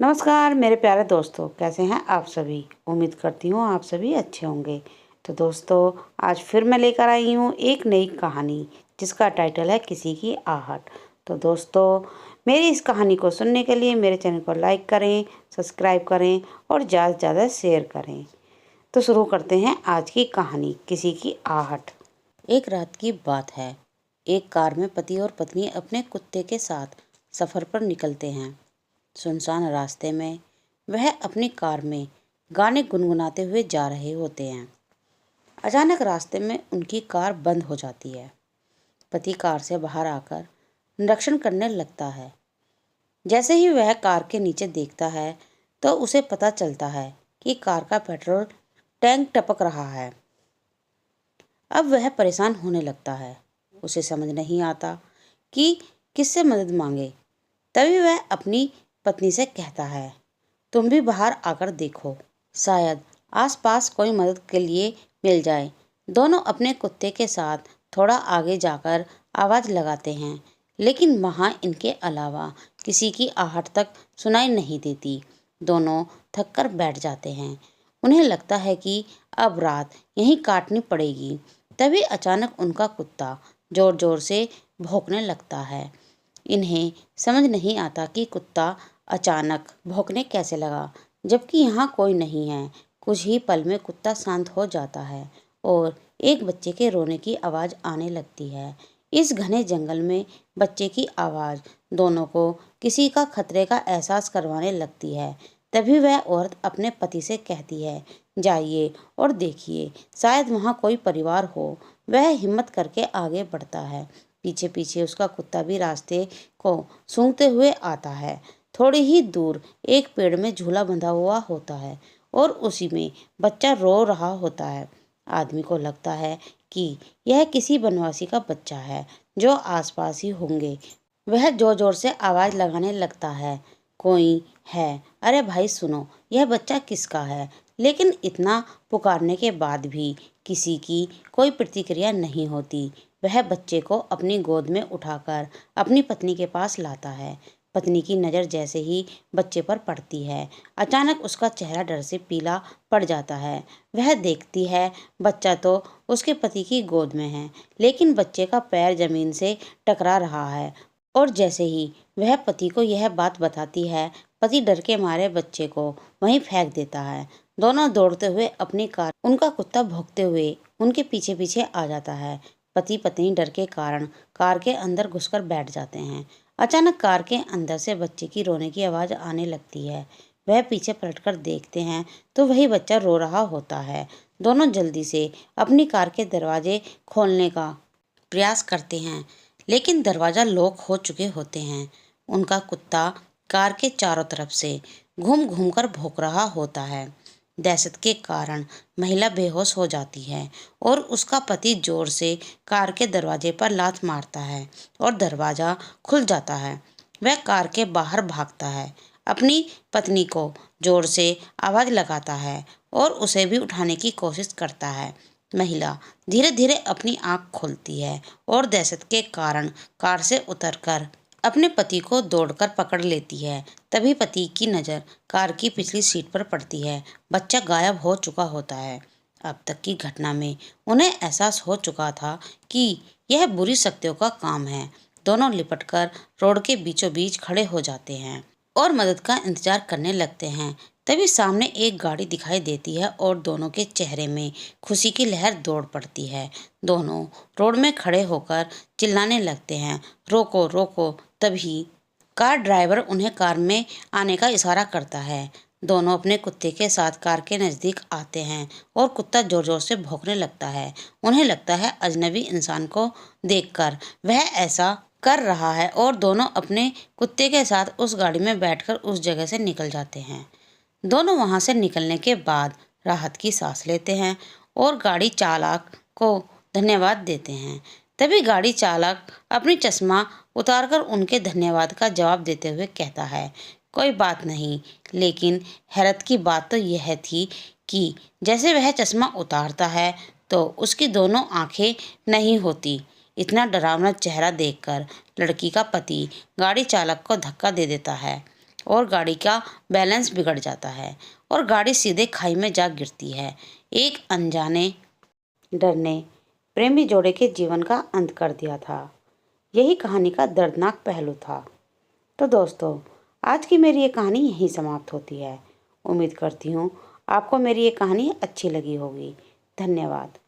नमस्कार मेरे प्यारे दोस्तों, कैसे हैं आप सभी। उम्मीद करती हूँ आप सभी अच्छे होंगे। तो दोस्तों, आज फिर मैं लेकर आई हूँ एक नई कहानी जिसका टाइटल है किसी की आहट। तो दोस्तों, मेरी इस कहानी को सुनने के लिए मेरे चैनल को लाइक करें, सब्सक्राइब करें और ज़्यादा से ज़्यादा शेयर करें। तो शुरू करते हैं आज की कहानी, किसी की आहट। एक रात की बात है। एक कार में पति और पत्नी अपने कुत्ते के साथ सफ़र पर निकलते हैं। सुनसान रास्ते में वह अपनी कार में गाने गुनगुनाते हुए जा रहे होते हैं। अचानक रास्ते में उनकी कार बंद हो जाती है। पति कार से बाहर आकर निरीक्षण करने लगता है। जैसे ही वह कार के नीचे देखता है तो उसे पता चलता है कि कार का पेट्रोल टैंक टपक रहा है। अब वह परेशान होने लगता है। उसे समझ नहीं आता कि किससे मदद मांगे। तभी वह अपनी पत्नी से कहता है, तुम भी बाहर आकर देखो, शायद आसपास कोई मदद के लिए मिल जाए। दोनों अपने कुत्ते के साथ थोड़ा आगे जाकर आवाज़ लगाते हैं, लेकिन वहाँ इनके अलावा किसी की आहट तक सुनाई नहीं देती। दोनों थककर बैठ जाते हैं। उन्हें लगता है कि अब रात यहीं काटनी पड़ेगी। तभी अचानक उनका कुत्ता ज़ोर ज़ोर से भौंकने लगता है। इन्हें समझ नहीं आता कि कुत्ता अचानक भौंकने कैसे लगा, जबकि यहाँ कोई नहीं है। कुछ ही पल में कुत्ता शांत हो जाता है और एक बच्चे के रोने की आवाज़ आने लगती है। इस घने जंगल में बच्चे की आवाज़ दोनों को किसी का खतरे का एहसास करवाने लगती है। तभी वह औरत अपने पति से कहती है, जाइए और देखिए, शायद वहाँ कोई परिवार हो। वह हिम्मत करके आगे बढ़ता है। पीछे पीछे उसका कुत्ता भी रास्ते को सूंघते हुए आता है। थोड़ी ही दूर एक पेड़ में झूला बंधा हुआ होता है और उसी में बच्चा रो रहा होता है। आदमी को लगता है कि यह किसी बनवासी का बच्चा है जो आसपास ही होंगे। वह जोर जोर से आवाज़ लगाने लगता है, कोई है, अरे भाई सुनो, यह बच्चा किसका है। लेकिन इतना पुकारने के बाद भी किसी की कोई प्रतिक्रिया नहीं होती। वह बच्चे को अपनी गोद में उठाकर अपनी पत्नी के पास लाता है। पत्नी की नज़र जैसे ही बच्चे पर पड़ती है, अचानक उसका चेहरा डर से पीला पड़ जाता है। वह देखती है बच्चा तो उसके पति की गोद में है, लेकिन बच्चे का पैर जमीन से टकरा रहा है। और जैसे ही वह पति को यह बात बताती है, पति डर के मारे बच्चे को वहीं फेंक देता है। दोनों दौड़ते हुए अपनी कार, उनका कुत्ता भौंकते हुए उनके पीछे पीछे आ जाता है। पति पत्नी डर के कारण कार के अंदर घुसकर बैठ जाते हैं। अचानक कार के अंदर से बच्चे की रोने की आवाज़ आने लगती है। वह पीछे पलटकर देखते हैं तो वही बच्चा रो रहा होता है। दोनों जल्दी से अपनी कार के दरवाजे खोलने का प्रयास करते हैं, लेकिन दरवाज़ा लॉक हो चुके होते हैं। उनका कुत्ता कार के चारों तरफ से घूम घूम कर भौंक रहा होता है। दहशत के कारण महिला बेहोश हो जाती है और उसका पति जोर से कार के दरवाजे पर लात मारता है और दरवाज़ा खुल जाता है। वह कार के बाहर भागता है, अपनी पत्नी को जोर से आवाज़ लगाता है और उसे भी उठाने की कोशिश करता है। महिला धीरे धीरे अपनी आंख खोलती है और दहशत के कारण कार से उतरकर अपने पति को दौड़कर पकड़ लेती है। तभी पति की नज़र कार की पिछली सीट पर पड़ती है। बच्चा गायब हो चुका होता है। अब तक की घटना में उन्हें एहसास हो चुका था कि यह बुरी शक्तियों का काम है। दोनों लिपटकर रोड के बीचों बीच खड़े हो जाते हैं और मदद का इंतजार करने लगते हैं। तभी सामने एक गाड़ी दिखाई देती है और दोनों के चेहरे में खुशी की लहर दौड़ पड़ती है। दोनों रोड में खड़े होकर चिल्लाने लगते हैं, रोको रोको। तभी कार ड्राइवर उन्हें कार में आने का इशारा करता है। दोनों अपने कुत्ते के साथ कार के नज़दीक आते हैं और कुत्ता जोर जोर से भौंकने लगता है। उन्हें लगता है अजनबी इंसान को देखकर वह ऐसा कर रहा है और दोनों अपने कुत्ते के साथ उस गाड़ी में बैठकर उस जगह से निकल जाते हैं। दोनों वहां से निकलने के बाद राहत की सांस लेते हैं और गाड़ी चालक को धन्यवाद देते हैं। तभी गाड़ी चालक अपनी चश्मा उतारकर उनके धन्यवाद का जवाब देते हुए कहता है, कोई बात नहीं। लेकिन हैरत की बात तो यह थी कि जैसे वह चश्मा उतारता है तो उसकी दोनों आंखें नहीं होती। इतना डरावना चेहरा देखकर लड़की का पति गाड़ी चालक को धक्का दे देता है और गाड़ी का बैलेंस बिगड़ जाता है और गाड़ी सीधे खाई में जा गिरती है। एक अनजाने डर ने प्रेमी जोड़े के जीवन का अंत कर दिया था। यही कहानी का दर्दनाक पहलू था। तो दोस्तों, आज की मेरी ये कहानी यहीं समाप्त होती है। उम्मीद करती हूँ आपको मेरी ये कहानी अच्छी लगी होगी। धन्यवाद।